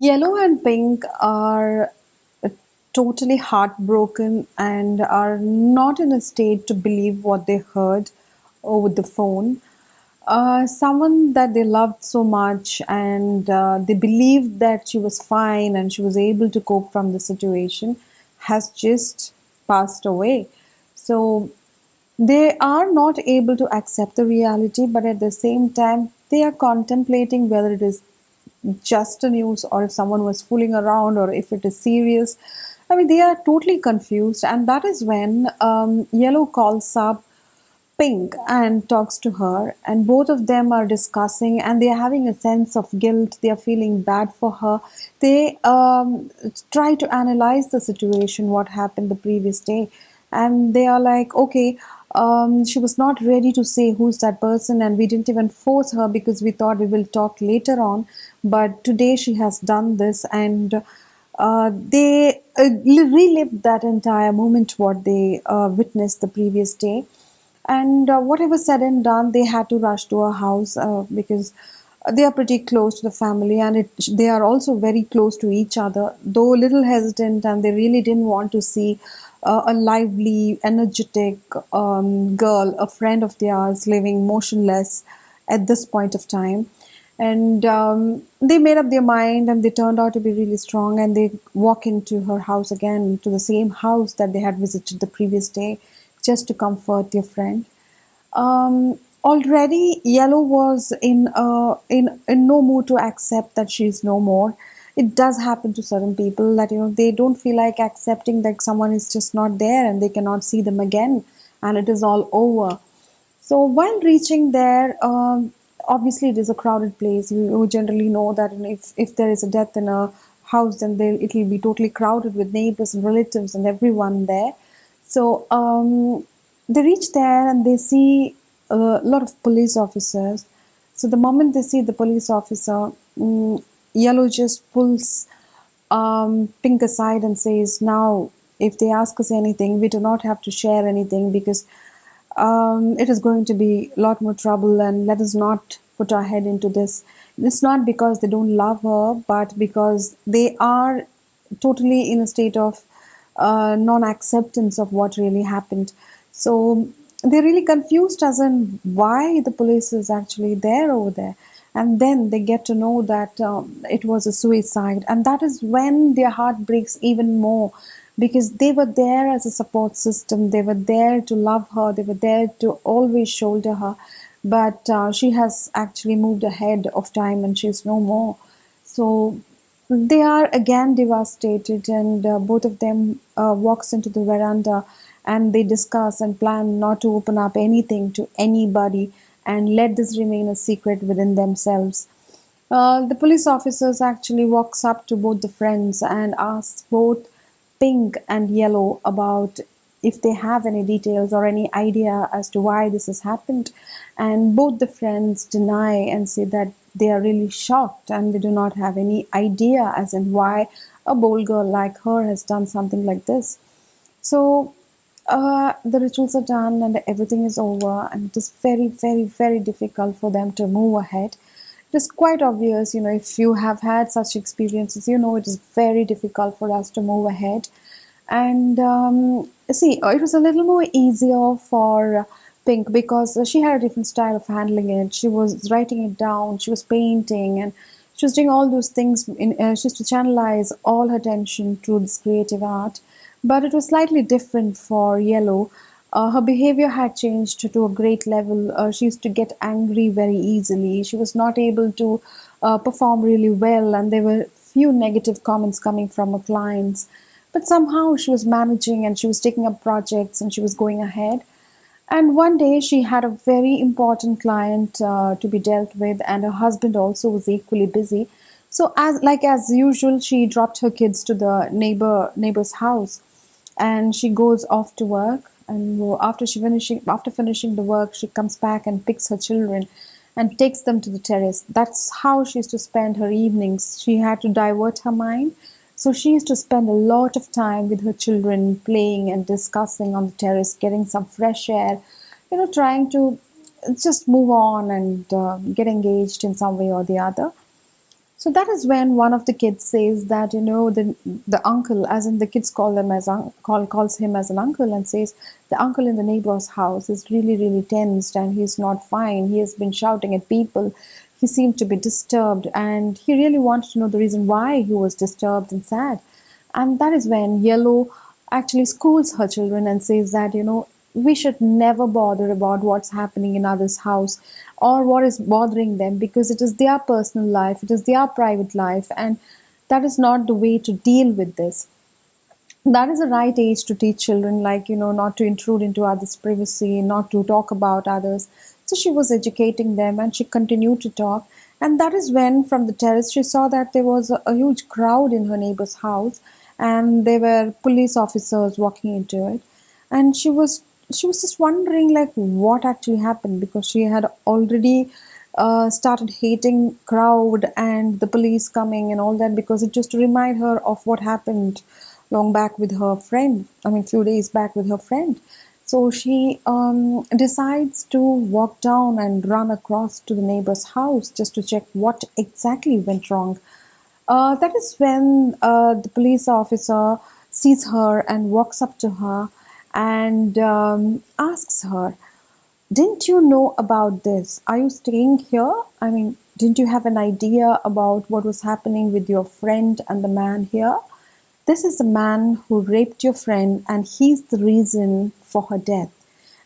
Yellow and pink are totally heartbroken and are not in a state to believe what they heard over the phone. Someone that they loved so much and they believed that she was fine and she was able to cope from the situation has just passed away. So they are not able to accept the reality, but at the same time, they are contemplating whether it is just a news or if someone was fooling around or if it is serious. I mean, they are totally confused, and that is when Yellow calls up Pink and talks to her, and both of them are discussing and they are having a sense of guilt. They are feeling bad for her. They try to analyze the situation, what happened the previous day, and they are like, okay, she was not ready to say who's that person, and we didn't even force her because we thought we will talk later on. But today she has done this, and they relived that entire moment, what they witnessed the previous day. And whatever said and done, they had to rush to a house because they are pretty close to the family, and they are also very close to each other, though a little hesitant, and they really didn't want to see a lively, energetic girl, a friend of theirs, living motionless at this point of time. And they made up their mind and they turned out to be really strong, and they walk into her house again, to the same house that they had visited the previous day, just to comfort their friend. Already, Yellow was in no mood to accept that she's no more. It does happen to certain people that they don't feel like accepting that someone is just not there and they cannot see them again, and it is all over. So while reaching there, obviously it is a crowded place. You generally know that if there is a death in a house, then it will be totally crowded with neighbors and relatives and everyone there. So they reach there and they see a lot of police officers. So the moment they see the police officer, Yellow just pulls Pink aside and says, "Now, if they ask us anything, we do not have to share anything because it is going to be a lot more trouble, and let us not put our head into this." It's not because they don't love her, but because they are totally in a state of non acceptance of what really happened. So they're really confused as in why the police is actually there over there. And then they get to know that it was a suicide. And that is when their heart breaks even more, because they were there as a support system. They were there to love her. They were there to always shoulder her. But she has actually moved ahead of time and she's no more. So they are again devastated, and both of them walks into the veranda and they discuss and plan not to open up anything to anybody and let this remain a secret within themselves. The police officers actually walks up to both the friends and asks both Pink and Yellow about if they have any details or any idea as to why this has happened. And both the friends deny and say that they are really shocked and they do not have any idea as in why a bold girl like her has done something like this. So the rituals are done and everything is over, and it is very, very, very difficult for them to move ahead. It is quite obvious, if you have had such experiences, it is very difficult for us to move ahead. And see, it was a little more easier for Pink because she had a different style of handling it. She was writing it down, she was painting, and she was doing all those things. She used to channelize all her attention to this creative art. But it was slightly different for Yellow. Her behavior had changed to a great level. She used to get angry very easily. She was not able to perform really well, and there were few negative comments coming from her clients. But somehow she was managing and she was taking up projects and she was going ahead. And one day she had a very important client to be dealt with, and her husband also was equally busy. So as usual, she dropped her kids to the neighbor's house, and she goes off to work. And after finishing the work, she comes back and picks her children and takes them to the terrace. That's how she used to spend her evenings. She had to divert her mind. So she used to spend a lot of time with her children playing and discussing on the terrace, getting some fresh air, trying to just move on and get engaged in some way or the other. So that is when one of the kids says that, the uncle, as in the kids call them as calls him as an uncle, and says the uncle in the neighbor's house is really really tensed and he's not fine. He has been shouting at people. He seemed to be disturbed, and he really wanted to know the reason why he was disturbed and sad. And that is when Yellow actually schools her children and says that, we should never bother about what's happening in others' house or what is bothering them, because it is their personal life, it is their private life, and that is not the way to deal with this. That is the right age to teach children, like, not to intrude into others' privacy, not to talk about others. So she was educating them and she continued to talk. And that is when, from the terrace, she saw that there was a huge crowd in her neighbor's house, and there were police officers walking into it. And she was just wondering, like, what actually happened, because she had already started hating crowd and the police coming and all that, because it just to remind her of what happened long back with her friend. I mean, few days back with her friend. So she decides to walk down and run across to the neighbor's house just to check what exactly went wrong. That is when the police officer sees her and walks up to her and asks her, "Didn't you know about this? Are you staying here? I mean, didn't you have an idea about what was happening with your friend and the man here? This is the man who raped your friend, and he's the reason for her death."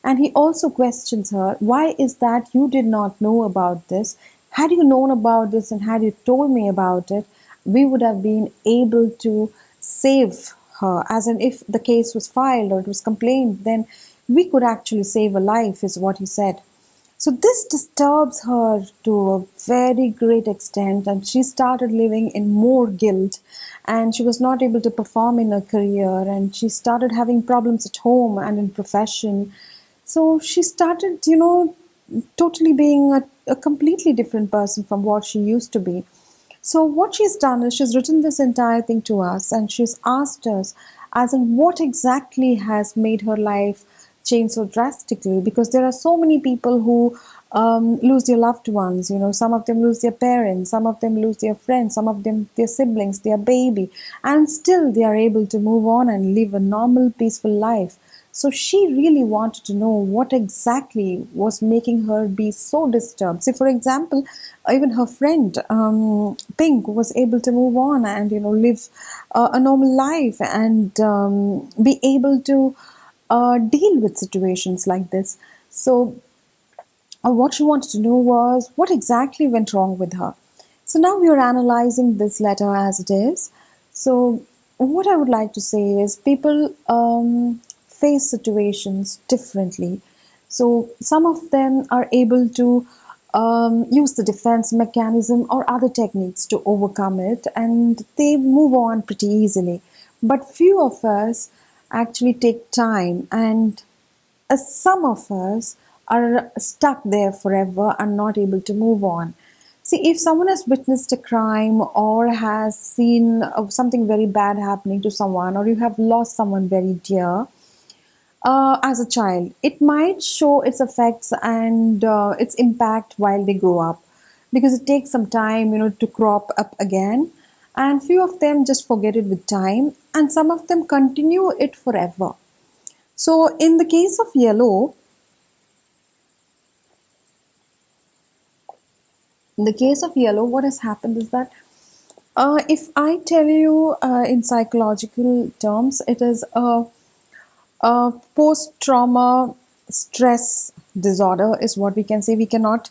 And he also questions her, "Why is that you did not know about this? Had you known about this and had you told me about it, we would have been able to save her." As in, if the case was filed or it was complained, then we could actually save a life, is what he said. So this disturbs her to a very great extent, and she started living in more guilt, and she was not able to perform in her career, and she started having problems at home and in profession. So she started, totally being a completely different person from what she used to be. So what she's done is she's written this entire thing to us, and she's asked us, as in, what exactly has made her life change so drastically, because there are so many people who lose their loved ones. Some of them lose their parents, some of them lose their friends, some of them their siblings, their baby, and still they are able to move on and live a normal peaceful life. So she really wanted to know what exactly was making her be so disturbed. See, for example, even her friend Pink was able to move on and live a normal life and be able to deal with situations like this. So what she wanted to know was what exactly went wrong with her. So now we are analyzing this letter as it is. So what I would like to say is people face situations differently. So some of them are able to use the defense mechanism or other techniques to overcome it, and they move on pretty easily. But few of us actually take time, and some of us are stuck there forever and not able to move on. See, if someone has witnessed a crime or has seen something very bad happening to someone, or you have lost someone very dear as a child, it might show its effects and its impact while they grow up, because it takes some time, to crop up again. And few of them just forget it with time, and some of them continue it forever. So, in the case of Yellow, what has happened is that if I tell you in psychological terms, it is a post-trauma stress disorder, is what we can say. We cannot.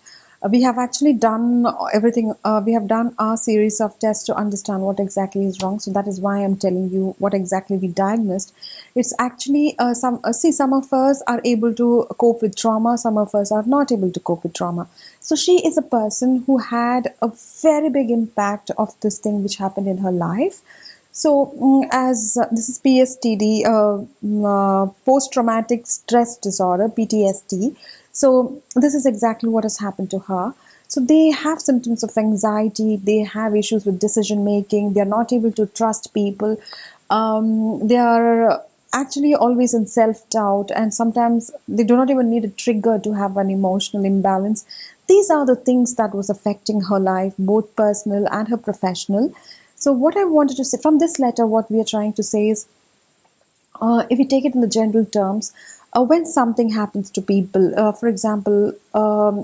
We have actually done everything. We have done our series of tests to understand what exactly is wrong. So that is why I'm telling you what exactly we diagnosed. It's actually some of us are able to cope with trauma. Some of us are not able to cope with trauma. So she is a person who had a very big impact of this thing which happened in her life. So, as this is PSTD, post traumatic stress disorder, PTSD. So, this is exactly what has happened to her. So, they have symptoms of anxiety, they have issues with decision making, they are not able to trust people, they are actually always in self doubt, and sometimes they do not even need a trigger to have an emotional imbalance. These are the things that was affecting her life, both personal and her professional. So what I wanted to say from this letter, what we are trying to say is, if we take it in the general terms, when something happens to people, for example,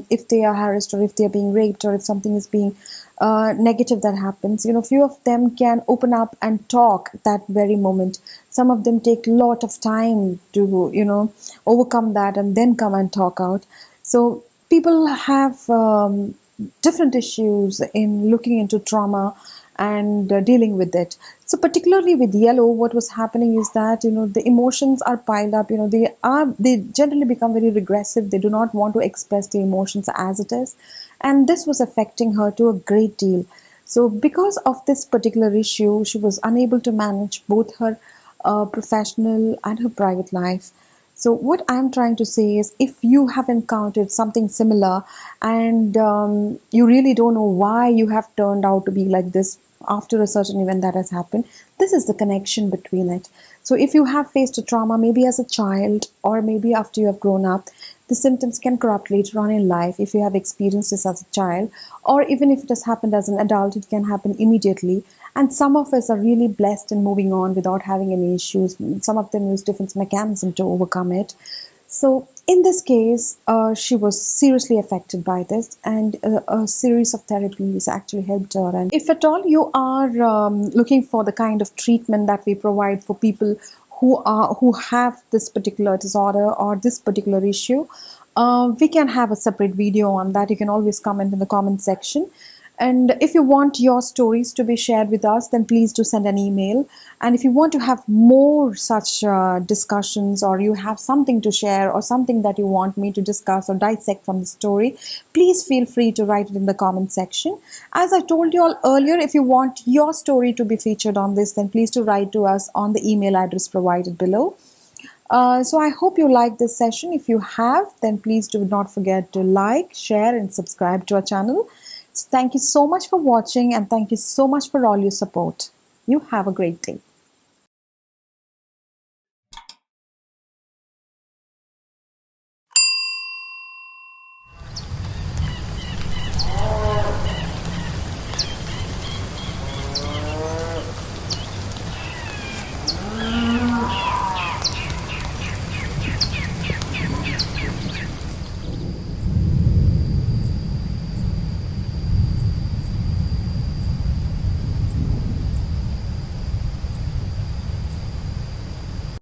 if they are harassed or if they are being raped or if something is being negative that happens, few of them can open up and talk that very moment. Some of them take a lot of time to, overcome that and then come and talk out. So people have different issues in looking into trauma and dealing with it. So particularly with yellow, what was happening is that the emotions are piled up. They generally become very regressive. They do not want to express the emotions as it is, and this was affecting her to a great deal. So because of this particular issue, she was unable to manage both her professional and her private life. So, what I'm trying to say is, if you have encountered something similar and you really don't know why you have turned out to be like this after a certain event that has happened, this is the connection between it. So, if you have faced a trauma, maybe as a child or maybe after you have grown up, the symptoms can corrupt later on in life if you have experienced this as a child, or even if it has happened as an adult, it can happen immediately. And some of us are really blessed in moving on without having any issues. Some of them use defense mechanism to overcome it. So in this case, she was seriously affected by this, and a series of therapies actually helped her. And if at all you are looking for the kind of treatment that we provide for people who have this particular disorder or this particular issue, we can have a separate video on that. You can always comment in the comment section. And if you want your stories to be shared with us, then please do send an email. And if you want to have more such discussions, or you have something to share or something that you want me to discuss or dissect from the story, please feel free to write it in the comment section. As I told you all earlier, if you want your story to be featured on this, then please do write to us on the email address provided below. So I hope you liked this session. If you have, then please do not forget to like, share, and subscribe to our channel. So thank you so much for watching, and thank you so much for all your support. You have a great day.